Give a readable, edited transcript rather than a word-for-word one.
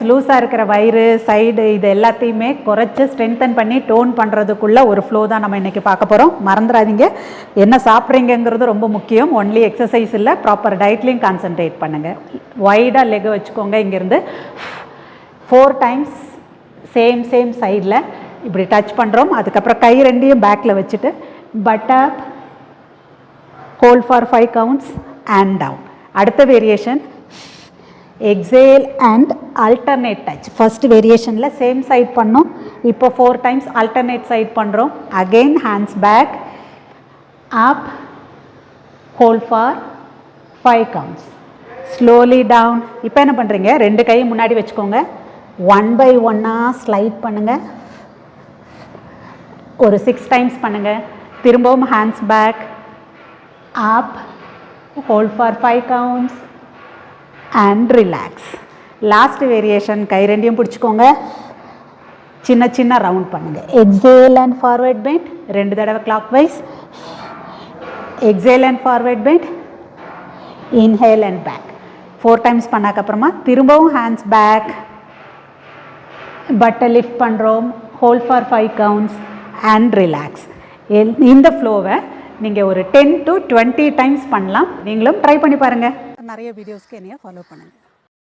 லூஸாக இருக்கிற வயிறு சைடு இது எல்லாத்தையுமே குறைச்சி ஸ்ட்ரென்தன் பண்ணி டோன் பண்ணுறதுக்குள்ள ஒரு ஃப்ளோ தான் நம்ம இன்றைக்கி பார்க்க போகிறோம். மறந்துடாதீங்க, என்ன சாப்பிட்றீங்கிறது ரொம்ப முக்கியம். ஒன்லி எக்ஸசைஸ் இல்லை, ப்ராப்பர் டயட்லையும் கான்சன்ட்ரேட் பண்ணுங்கள். வைடாக லெக்கை வச்சுக்கோங்க. இங்கேருந்து 4 டைம்ஸ் சேம் சைடில் இப்படி டச் பண்ணுறோம். அதுக்கப்புறம் கை ரெண்டையும் பேக்கில் வச்சுட்டு butt up, hold for 5 counts and down. அடுத்த variation exhale and alternate touch. first variationல same side பண்ணோம். இப்போ 4 times alternate side பண்றோம். again hands back, up, hold for 5 counts, slowly down. இப்போ என்ன பண்றீங்க, ரெண்டு கை முன்னாடி வச்சுக்கோங்க. 1 by 1 ஸ்லைட் பண்ணுங்க. ஒரு 6 times பண்ணுங்க. திரும்பவும் hands back, up, hold for 5 counts and relax. Last variation, கை ரெண்டையும் பிடிச்சிக்கோங்க. சின்ன சின்ன ரவுண்ட் பண்ணுங்க. எக்ஸேல் அண்ட் ஃபார்வர்ட் பெண்ட் 2 தடவை clockwise. Exhale and forward bend, inhale and back. 4 times பண்ணாக்கப்புறமா திரும்பவும் ஹேண்ட்ஸ் பேக், பட்டை லிஃப்ட் பண்ணுறோம். Hold for 5 counts and relax. இந்த ஃப்ளோவை நீங்கள் ஒரு 10 to 20 டைம்ஸ் பண்ணலாம். நீங்களும் ட்ரை பண்ணி பாருங்கள். நிறைய வீடியோஸ்க்கு என்னைய ஃபாலோ பண்ணுங்கள்.